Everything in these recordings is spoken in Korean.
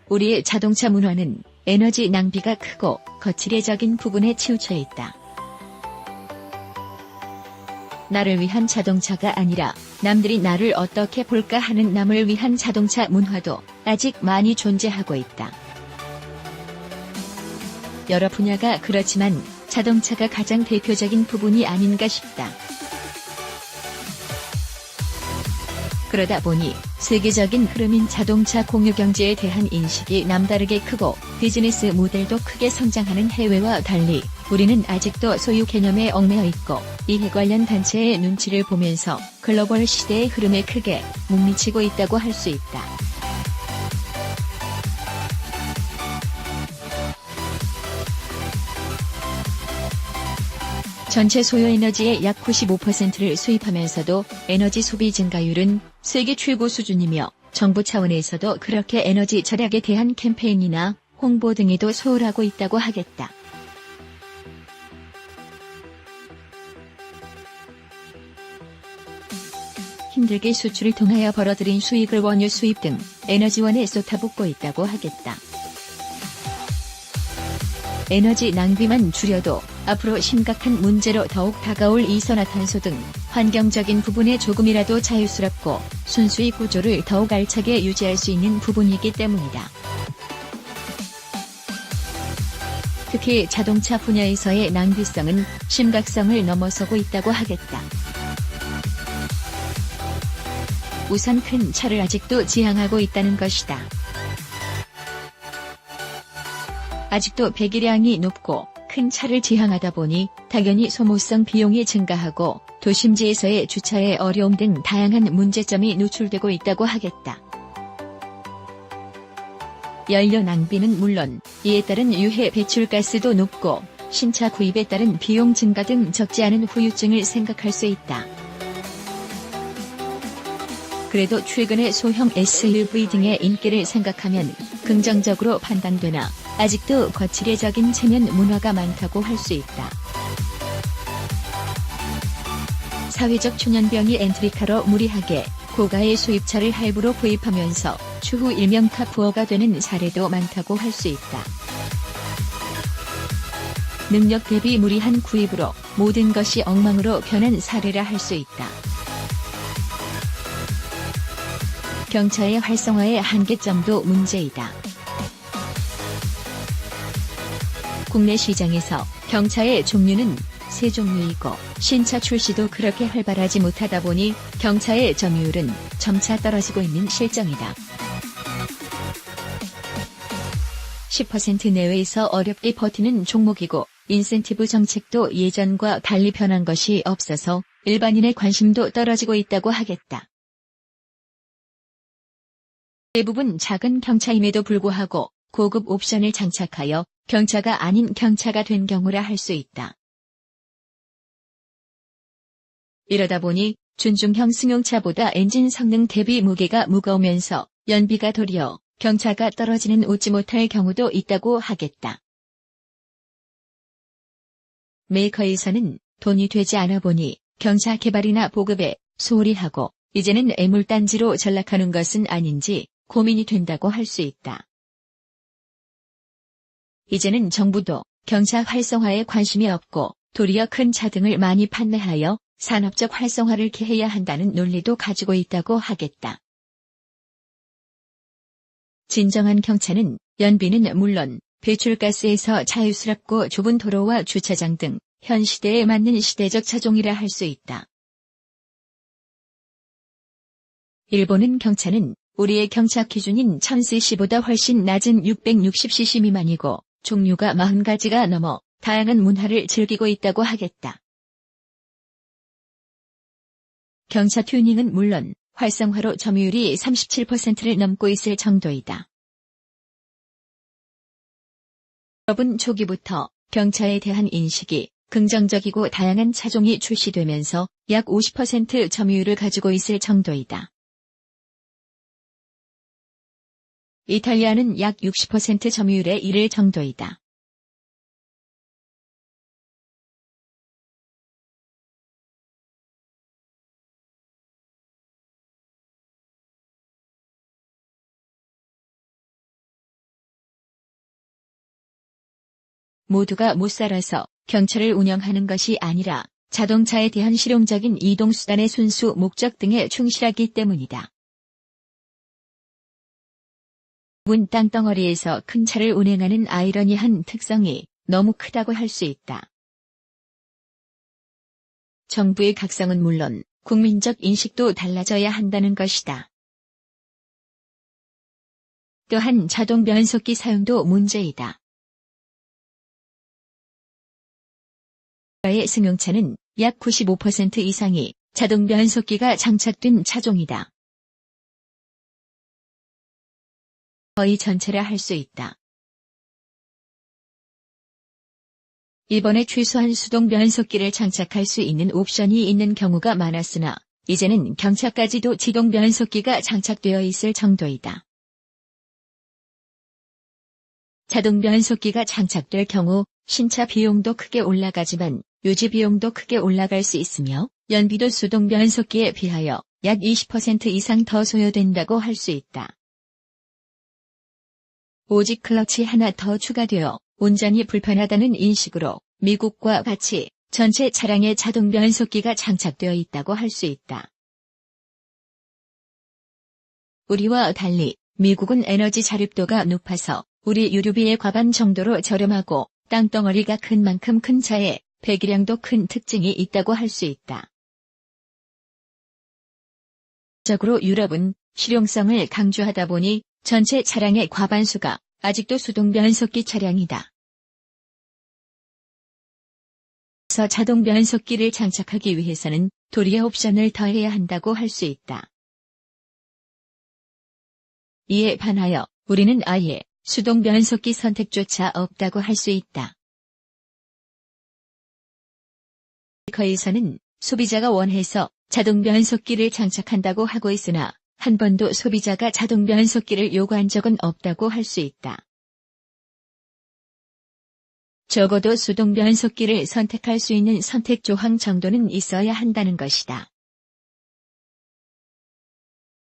우리의 자동차 문화는 에너지 낭비가 크고 거칠애적인 부분에 치우쳐 있다. 나를 위한 자동차가 아니라 남들이 나를 어떻게 볼까 하는 남을 위한 자동차 문화도 아직 많이 존재하고 있다. 여러 분야가 그렇지만 자동차가 가장 대표적인 부분이 아닌가 싶다. 그러다 보니 세계적인 흐름인 자동차 공유 경제에 대한 인식이 남다르게 크고 비즈니스 모델도 크게 성장하는 해외와 달리 우리는 아직도 소유 개념에 얽매여 있고 이해 관련 단체의 눈치를 보면서 글로벌 시대의 흐름에 크게 못 미치고 있다고 할 수 있다. 전체 소요 에너지의 약 95%를 수입하면서도 에너지 소비 증가율은 세계 최고 수준이며 정부 차원에서도 그렇게 에너지 절약에 대한 캠페인이나 홍보 등에도 소홀하고 있다고 하겠다. 힘들게 수출을 통하여 벌어들인 수익을 원유 수입 등 에너지원에 쏟아붓고 있다고 하겠다. 에너지 낭비만 줄여도 앞으로 심각한 문제로 더욱 다가올 이산화탄소 등 환경적인 부분에 조금이라도 자유스럽고 순수익 구조를 더욱 알차게 유지할 수 있는 부분이기 때문이다. 특히 자동차 분야에서의 낭비성은 심각성을 넘어서고 있다고 하겠다. 우선 큰 차를 아직도 지향하고 있다는 것이다. 아직도 배기량이 높고 큰 차를 지향하다 보니 당연히 소모성 비용이 증가하고 도심지에서의 주차의 어려움 등 다양한 문제점이 노출되고 있다고 하겠다. 연료 낭비는 물론 이에 따른 유해 배출가스도 높고 신차 구입에 따른 비용 증가 등 적지 않은 후유증을 생각할 수 있다. 그래도 최근의 소형 SUV 등의 인기를 생각하면 긍정적으로 판단되나 아직도 거칠애적인 체면 문화가 많다고 할 수 있다. 사회적 초년병이 엔트리카로 무리하게 고가의 수입차를 할부로 구입하면서 추후 일명카 부어가 되는 사례도 많다고 할 수 있다. 능력 대비 무리한 구입으로 모든 것이 엉망으로 변한 사례라 할 수 있다. 경차의 활성화의 한계점도 문제이다. 국내 시장에서 경차의 종류는 세 종류이고 신차 출시도 그렇게 활발하지 못하다 보니 경차의 점유율은 점차 떨어지고 있는 실정이다. 10% 내외에서 어렵게 버티는 종목이고 인센티브 정책도 예전과 달리 변한 것이 없어서 일반인의 관심도 떨어지고 있다고 하겠다. 대부분 작은 경차임에도 불구하고 고급 옵션을 장착하여 경차가 아닌 경차가 된 경우라 할 수 있다. 이러다 보니 준중형 승용차보다 엔진 성능 대비 무게가 무거우면서 연비가 도리어 경차가 떨어지는 웃지 못할 경우도 있다고 하겠다. 메이커에서는 돈이 되지 않아 보니 경차 개발이나 보급에 소홀히 하고 이제는 애물단지로 전락하는 것은 아닌지 고민이 된다고 할 수 있다. 이제는 정부도 경차 활성화에 관심이 없고 도리어 큰 차 등을 많이 판매하여 산업적 활성화를 기해야 한다는 논리도 가지고 있다고 하겠다. 진정한 경차는 연비는 물론 배출가스에서 자유스럽고 좁은 도로와 주차장 등 현 시대에 맞는 시대적 차종이라 할 수 있다. 일본은 경차는 우리의 경차 기준인 1000cc보다 훨씬 낮은 660cc 미만이고 종류가 40가지가 넘어 다양한 문화를 즐기고 있다고 하겠다. 경차 튜닝은 물론 활성화로 점유율이 37%를 넘고 있을 정도이다. 여러분 초기부터 경차에 대한 인식이 긍정적이고 다양한 차종이 출시되면서 약 50% 점유율을 가지고 있을 정도이다. 이탈리아는 약 60% 점유율에 이를 정도이다. 모두가 못 살아서 경차를 운영하는 것이 아니라 자동차에 대한 실용적인 이동수단의 순수 목적 등에 충실하기 때문이다. 문 땅덩어리에서 큰 차를 운행하는 아이러니한 특성이 너무 크다고 할 수 있다. 정부의 각성은 물론 국민적 인식도 달라져야 한다는 것이다. 또한 자동 변속기 사용도 문제이다. 의 승용차는 약 95% 이상이 자동 변속기가 장착된 차종이다. 거의 전체라 할 수 있다. 이번에 최소한 수동 변속기를 장착할 수 있는 옵션이 있는 경우가 많았으나 이제는 경차까지도 지동 변속기가 장착되어 있을 정도이다. 자동 변속기가 장착될 경우 신차 비용도 크게 올라가지만 유지 비용도 크게 올라갈 수 있으며 연비도 수동 변속기에 비하여 약 20% 이상 더 소요된다고 할 수 있다. 오직 클러치 하나 더 추가되어 운전이 불편하다는 인식으로 미국과 같이 전체 차량에 자동 변속기가 장착되어 있다고 할 수 있다. 우리와 달리 미국은 에너지 자립도가 높아서 우리 유류비의 과반 정도로 저렴하고 땅덩어리가 큰 만큼 큰 차에 배기량도 큰 특징이 있다고 할 수 있다. 적으로 유럽은 실용성을 강조하다 보니 전체 차량의 과반수가 아직도 수동 변속기 차량이다. 그래서 자동 변속기를 장착하기 위해서는 도리어 옵션을 더해야 한다고 할 수 있다. 이에 반하여 우리는 아예 수동 변속기 선택조차 없다고 할 수 있다. 메이커에서는 소비자가 원해서 자동 변속기를 장착한다고 하고 있으나 한 번도 소비자가 자동 변속기를 요구한 적은 없다고 할 수 있다. 적어도 수동 변속기를 선택할 수 있는 선택 조항 정도는 있어야 한다는 것이다.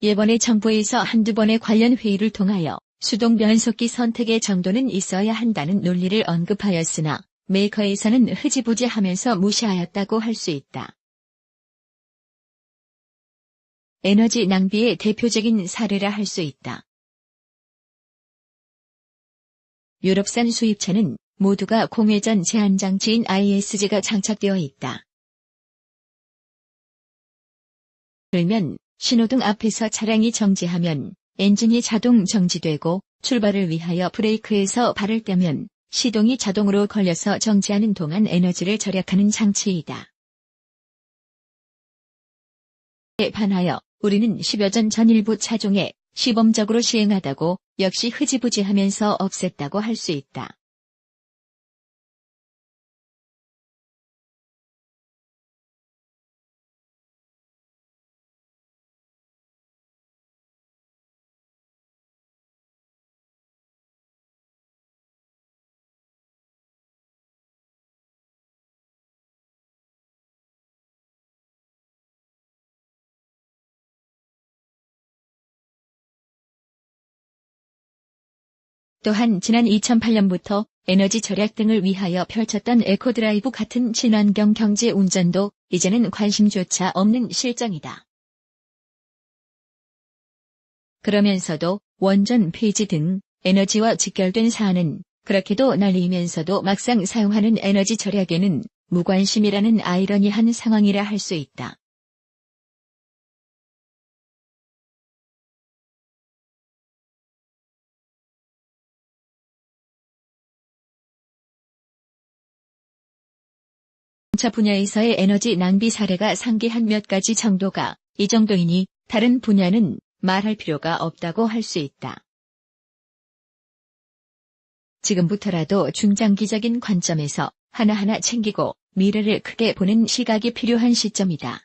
이번에 정부에서 한두 번의 관련 회의를 통하여 수동 변속기 선택의 정도는 있어야 한다는 논리를 언급하였으나 메이커에서는 흐지부지하면서 무시하였다고 할 수 있다. 에너지 낭비의 대표적인 사례라 할 수 있다. 유럽산 수입차는 모두가 공회전 제한 장치인 ISG가 장착되어 있다. 그러면 신호등 앞에서 차량이 정지하면 엔진이 자동 정지되고 출발을 위하여 브레이크에서 발을 떼면 시동이 자동으로 걸려서 정지하는 동안 에너지를 절약하는 장치이다. 이에 반하여 우리는 10여 년 전 일부 차종에 시범적으로 시행하다고 역시 흐지부지하면서 없앴다고 할 수 있다. 또한 지난 2008년부터 에너지 절약 등을 위하여 펼쳤던 에코드라이브 같은 친환경 경제 운전도 이제는 관심조차 없는 실정이다. 그러면서도 원전 폐지 등 에너지와 직결된 사안은 그렇게도 날리면서도 막상 사용하는 에너지 절약에는 무관심이라는 아이러니한 상황이라 할 수 있다. 자동차 분야에서의 에너지 낭비 사례가 상기한 몇 가지 정도가 이 정도이니 다른 분야는 말할 필요가 없다고 할 수 있다. 지금부터라도 중장기적인 관점에서 하나하나 챙기고 미래를 크게 보는 시각이 필요한 시점이다.